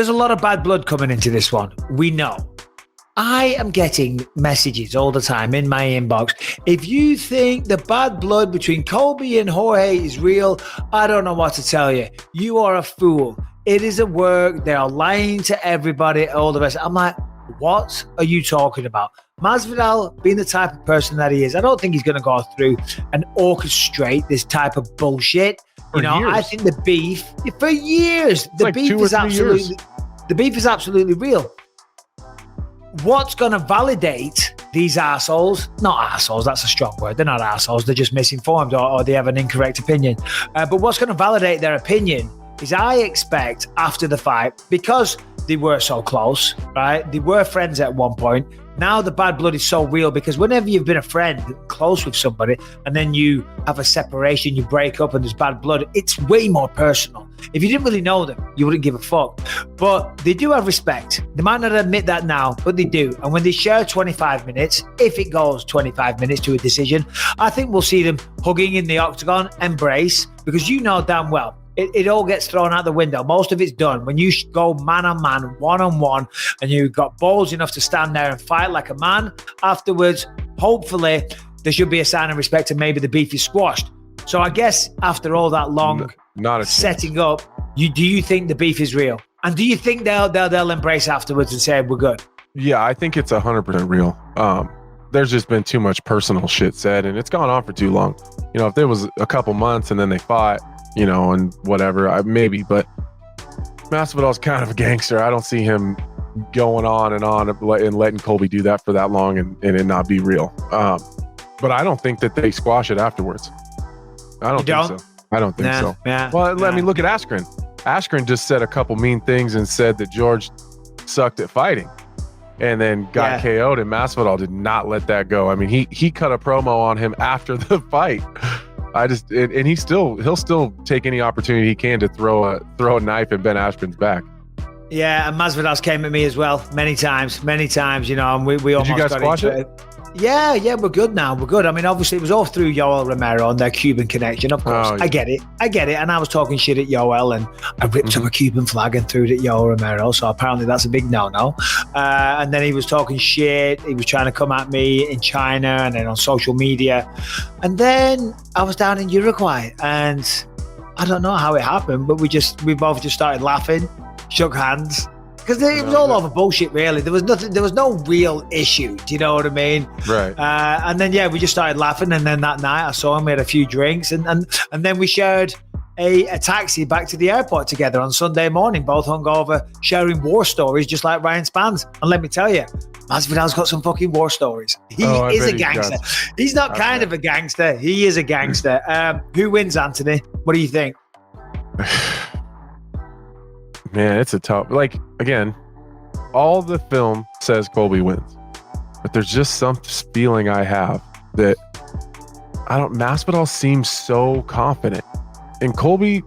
there's a lot of bad blood coming into this one. We know. I am getting messages all the time in my inbox. If you think the bad blood between Colby and Jorge is real, I don't know what to tell you. You are a fool. It is a work. They are lying to everybody, all the rest. I'm like, what are you talking about? Masvidal, being the type of person that he is, I don't think he's going to go through and orchestrate this type of bullshit. Years. I think the beef, for years, the beef is absolutely real. What's going to validate these assholes? Not assholes, that's a strong word. They're not assholes. They're just misinformed or they have an incorrect opinion. But what's going to validate their opinion is I expect after the fight, because they were so close, right? They were friends at one point. Now the bad blood is so real because whenever you've been a friend, close with somebody, and then you have a separation, you break up and there's bad blood, it's way more personal. If you didn't really know them, you wouldn't give a fuck. But they do have respect. They might not admit that now, but they do. And when they share 25 minutes, if it goes 25 minutes to a decision, I think we'll see them hugging in the octagon, embrace, because you know damn well, it all gets thrown out the window. Most of it's done. When you go man on man, one on one, and you've got balls enough to stand there and fight like a man, afterwards, hopefully, there should be a sign of respect and maybe the beef is squashed. So I guess after all that long setting up, do you think the beef is real? And do you think they'll embrace afterwards and say, we're good? Yeah, I think it's 100% real. There's just been too much personal shit said, and it's gone on for too long. If there was a couple months and then they fought, and whatever, maybe, but Masvidal's kind of a gangster. I don't see him going on and letting Colby do that for that long and it not be real. But I don't think that they squash it afterwards. I don't think so. I don't think so. Yeah, well, I mean, look at Askren. Askren just said a couple mean things and said that George sucked at fighting and then got KO'd, and Masvidal did not let that go. I mean, he cut a promo on him after the fight. He'll still take any opportunity he can to throw a knife at Ben Askren's back. Yeah, and Masvidal's came at me as well many times, and we almost Did you guys got squash into it. Yeah, we're good now. We're good. I mean, obviously, it was all through Yoel Romero and their Cuban connection. Of course, I get it. And I was talking shit at Yoel, and I ripped up a Cuban flag and threw it at Yoel Romero. So apparently, that's a big no-no. And then he was talking shit. He was trying to come at me in China and then on social media. And then I was down in Uruguay, and I don't know how it happened, but we both just started laughing, shook hands. Because it was all over bullshit, really. There was no real issue. Do you know what I mean? Right. And then, we just started laughing. And then that night I saw him, we had a few drinks. And then we shared a taxi back to the airport together on Sunday morning, both hungover, sharing war stories, just like Ryan Spans. And let me tell you, Masvidal's got some fucking war stories. He is a gangster. He's not kind of a gangster. He is a gangster. Who wins, Anthony? What do you think? Man, it's a tough. Again, all the film says Colby wins, but there's just some feeling I have that Masvidal seems so confident, and Colby,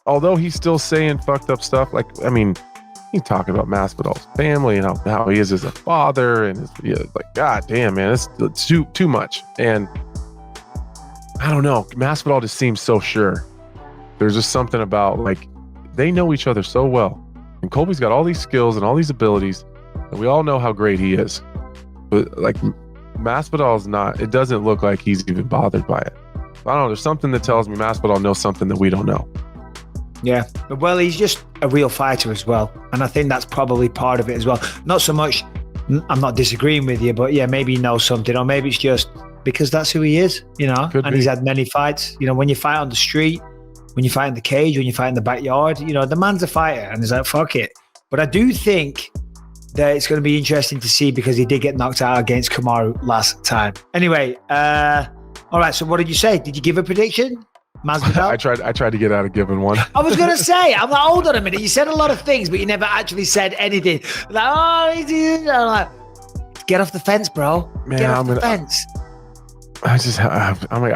although he's still saying fucked up stuff, he's talking about Masvidal's family and how he is as a father, and god damn, man, it's too much. And I don't know, Masvidal just seems so sure. There's just something about they know each other so well, and Colby's got all these skills and all these abilities, and we all know how great he is. But Masvidal's not. It doesn't look like he's even bothered by it. I don't know. There's something that tells me Masvidal knows something that we don't know. Yeah, well, he's just a real fighter as well, and I think that's probably part of it as well. Not so much. I'm not disagreeing with you, but yeah, maybe he knows something, or maybe it's just because that's who he is, Could be. He's had many fights. When you fight on the street, when you fight in the cage, when you fight in the backyard, the man's a fighter, and he's like, fuck it. But I do think that it's going to be interesting to see because he did get knocked out against Kamaru last time. Anyway, all right, so what did you say? Did you give a prediction? Masvidal? I tried to get out of giving one. I was going to say, I'm like, hold on a minute. You said a lot of things, but you never actually said anything. I'm like, get off the fence, bro. Man, get off the fence. I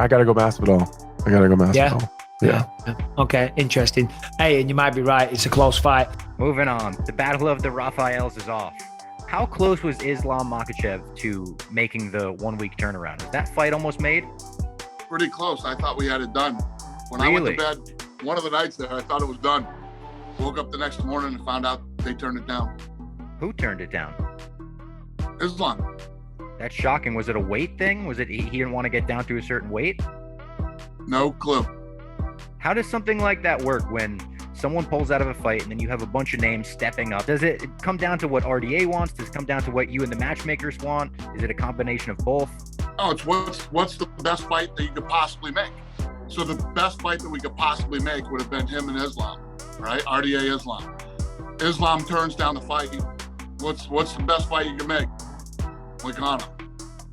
got to go Masvidal. Yeah. Okay, interesting. Hey, and you might be right. It's a close fight. Moving on. The Battle of the Rafaels is off. How close was Islam Makhachev to making the 1 week turnaround? Is that fight almost made? Pretty close. I thought we had it done. When I went to bed, one of the nights there, I thought it was done. Woke up the next morning and found out they turned it down. Who turned it down? Islam. That's shocking. Was it a weight thing? Was it he didn't want to get down to a certain weight? No clue. How does something like that work when someone pulls out of a fight and then you have a bunch of names stepping up? Does it come down to what RDA wants? Does it come down to what you and the matchmakers want? Is it a combination of both? Oh, it's what's the best fight that you could possibly make. So the best fight that we could possibly make would have been him and Islam, right? RDA Islam. Islam turns down the fight. What's the best fight you can make? Lagana.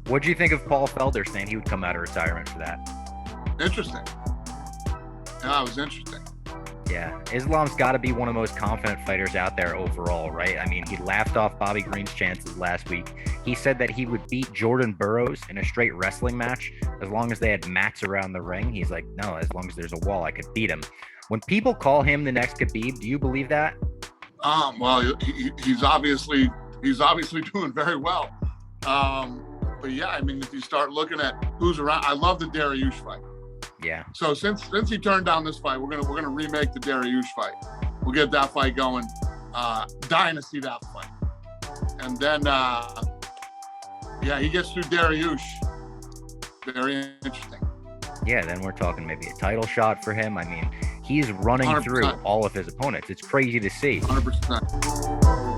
What do you think of Paul Felder saying he would come out of retirement for that? Interesting. Yeah, it was interesting. Yeah, Islam's got to be one of the most confident fighters out there overall, right? I mean, he laughed off Bobby Green's chances last week. He said that he would beat Jordan Burroughs in a straight wrestling match as long as they had mats around the ring. He's like, no, as long as there's a wall, I could beat him. When people call him the next Khabib, do you believe that? Well, he's obviously doing very well. But yeah, I mean, if you start looking at who's around, I love the Dariush fight. Yeah. So since he turned down this fight, we're gonna remake the Dariush fight. We'll get that fight going. Dying to see that fight. And then he gets through Dariush. Very interesting. Yeah, then we're talking maybe a title shot for him. I mean, he's running 100%. through all of his opponents. It's crazy to see. 100%.